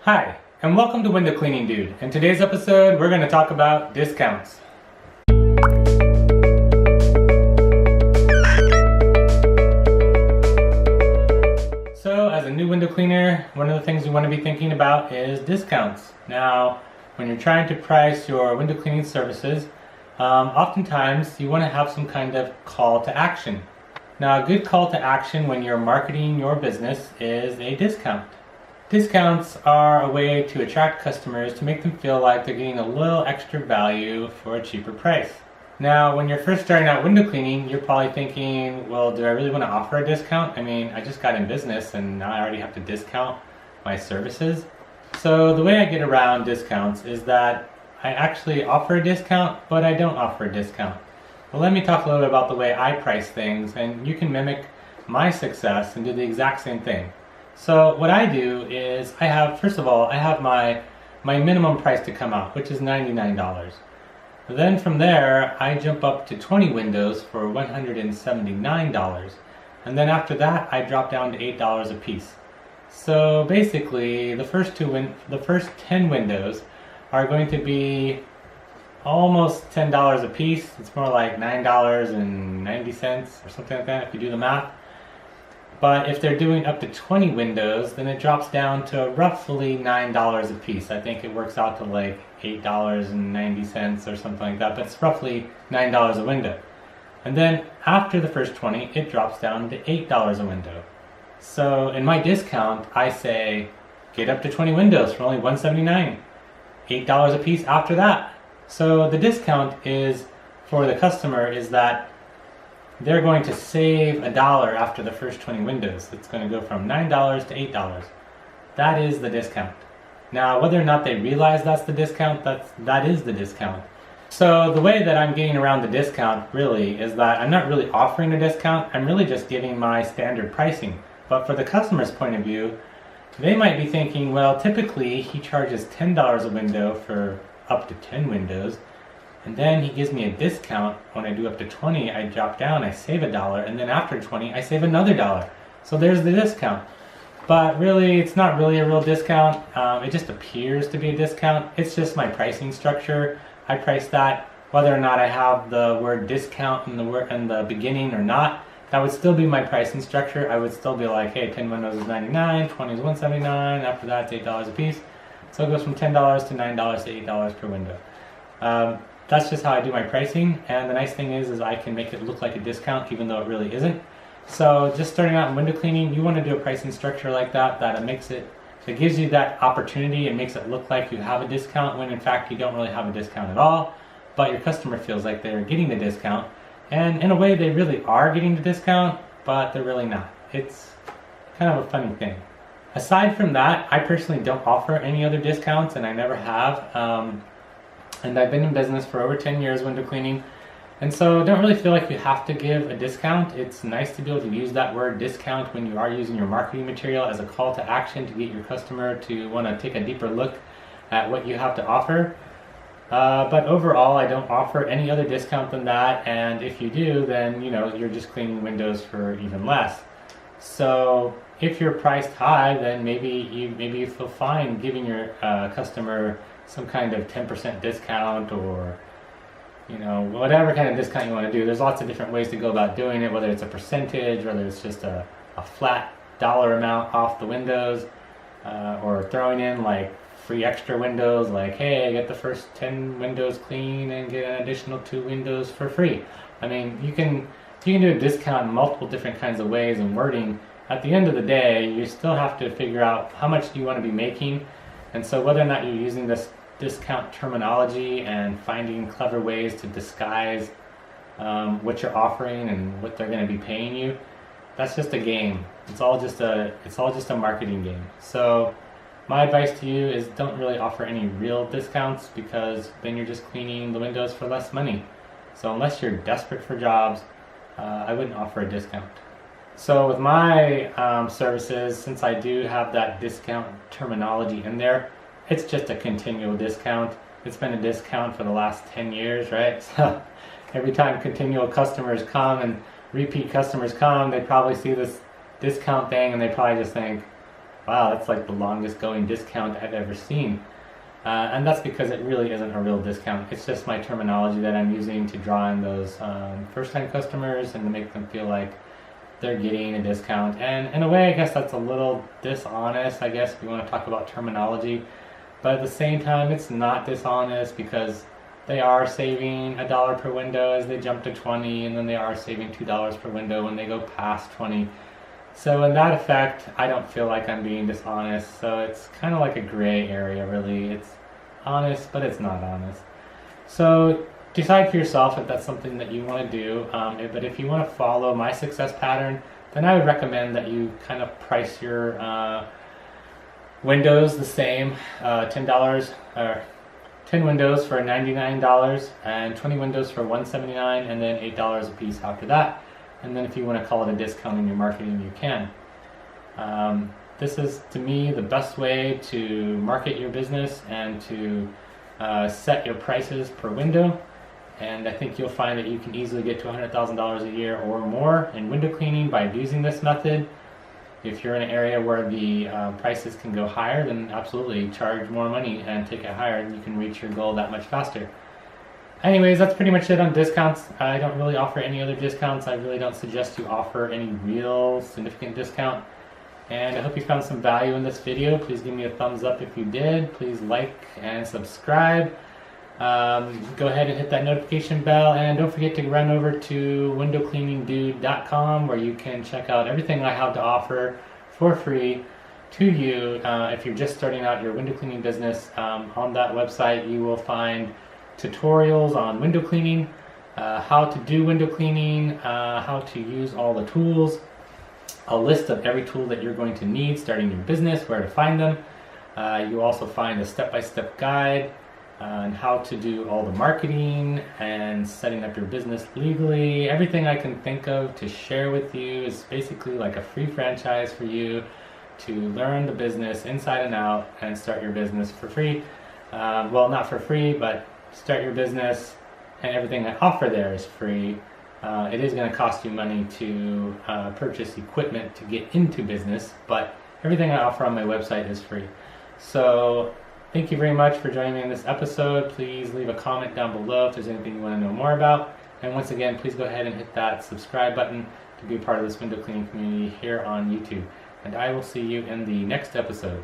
Hi, and welcome to Window Cleaning Dude. In today's episode, we're going to talk about discounts. So, as a new window cleaner, one of the things you want to be thinking about is discounts. Now, when you're trying to price your window cleaning services, oftentimes you want to have some kind of call to action. Now, a good call to action when you're marketing your business is a discount. Discounts are a way to attract customers to make them feel like they're getting a little extra value for a cheaper price. Now, when you're first starting out window cleaning, you're probably thinking, well, do I really want to offer a discount? I mean, I just got in business and now I already have to discount my services. So the way I get around discounts is that I actually offer a discount, but I don't offer a discount. Well, let me talk a little bit about the way I price things, and you can mimic my success and do the exact same thing. So what I do is first of all, I have my minimum price to come out, which is $99. Then from there, I jump up to 20 windows for $179. And then after that, I drop down to $8 a piece. So basically, the first 10 windows are going to be almost $10 a piece. It's more like $9.90 or something like that if you do the math. But if they're doing up to 20 windows, then it drops down to roughly $9 a piece. I think it works out to like $8.90 or something like that, but it's roughly $9 a window. And then after the first 20, it drops down to $8 a window. So in my discount, I say, get up to 20 windows for only $179, $8 a piece after that. So the discount is for the customer is that they're going to save $1 after the first 20 windows. It's going to go from $9 to $8. That is the discount. Now, whether or not they realize that's the discount, that is the discount. So the way that I'm getting around the discount really is that I'm not really offering a discount. I'm really just giving my standard pricing. But for the customer's point of view, they might be thinking, well, typically he charges $10 a window for up to 10 windows. And then he gives me a discount. When I do up to 20, I drop down, I save $1, and then after 20, I save another $1. So there's the discount. But really, it's not really a real discount. It just appears to be a discount. It's just my pricing structure. I price that whether or not I have the word discount in the beginning or not. That would still be my pricing structure. I would still be like, hey, 10 windows is $99, 20 is $179, after that it's $8 a piece. So it goes from $10 to $9 to $8 per window. That's just how I do my pricing, and the nice thing is I can make it look like a discount even though it really isn't. So just starting out in window cleaning, you want to do a pricing structure like that it gives you that opportunity and makes it look like you have a discount when in fact you don't really have a discount at all, but your customer feels like they're getting the discount, and in a way they really are getting the discount, but they're really not. It's kind of a funny thing. Aside from that, I personally don't offer any other discounts, and I never have. And I've been in business for over 10 years window cleaning, and so I don't really feel like you have to give a discount. It's nice to be able to use that word discount when you are using your marketing material as a call to action to get your customer to want to take a deeper look at what you have to offer. But overall, I don't offer any other discount than that, and if you do, then you're just cleaning windows for even less. So if you're priced high, then maybe you feel fine giving your customer some kind of 10% discount, or whatever kind of discount you want to do. There's lots of different ways to go about doing it, whether it's a percentage, whether it's just a flat dollar amount off the windows, or throwing in like free extra windows, like, hey, I get the first 10 windows clean and get an additional 2 windows for free. I mean, you can do a discount in multiple different kinds of ways and wording. At the end of the day, you still have to figure out how much do you want to be making. And so whether or not you're using this discount terminology and finding clever ways to disguise what you're offering and what they're going to be paying you, that's just a game. It's all just a marketing game. So my advice to you is don't really offer any real discounts, because then you're just cleaning the windows for less money. So unless you're desperate for jobs, I wouldn't offer a discount. So with my services, since I do have that discount terminology in there, it's just a continual discount. It's been a discount for the last 10 years, right? So every time continual customers come and repeat customers come, they probably see this discount thing and they probably just think, wow, that's like the longest going discount I've ever seen. And that's because it really isn't a real discount. It's just my terminology that I'm using to draw in those first-time customers and to make them feel like they're getting a discount. And in a way, I guess that's a little dishonest, I guess, if you want to talk about terminology. But at the same time, it's not dishonest because they are saving $1 per window as they jump to 20, and then they are saving $2 per window when they go past 20. So in that effect, I don't feel like I'm being dishonest. So it's kind of like a gray area, really. It's honest, but it's not honest. So decide for yourself if that's something that you want to do. But if you want to follow my success pattern, then I would recommend that you kind of price your windows the same, $10 or 10 windows for $99 and 20 windows for $179, and then $8 a piece after that. And then if you want to call it a discount in your marketing, you can. This is, to me, the best way to market your business and to set your prices per window. And I think you'll find that you can easily get to $100,000 a year or more in window cleaning by using this method. If you're in an area where the prices can go higher, then absolutely charge more money and take it higher, and you can reach your goal that much faster. Anyways, that's pretty much it on discounts. I don't really offer any other discounts. I really don't suggest you offer any real significant discount. And I hope you found some value in this video. Please give me a thumbs up if you did. Please like and subscribe. Go ahead and hit that notification bell, and don't forget to run over to windowcleaningdude.com where you can check out everything I have to offer for free to you. If you're just starting out your window cleaning business, on that website you will find tutorials on window cleaning, how to do window cleaning, how to use all the tools, a list of every tool that you're going to need starting your business, where to find them. You also find a step-by-step guide on how to do all the marketing and setting up your business legally. Everything I can think of to share with you is basically like a free franchise for you to learn the business inside and out and start your business for free. Well, not for free, but start your business, and everything I offer there is free. It is going to cost you money to purchase equipment to get into business, but everything I offer on my website is free. So thank you very much for joining me in this episode. Please leave a comment down below if there's anything you want to know more about. And once again, please go ahead and hit that subscribe button to be a part of this window cleaning community here on YouTube. And I will see you in the next episode.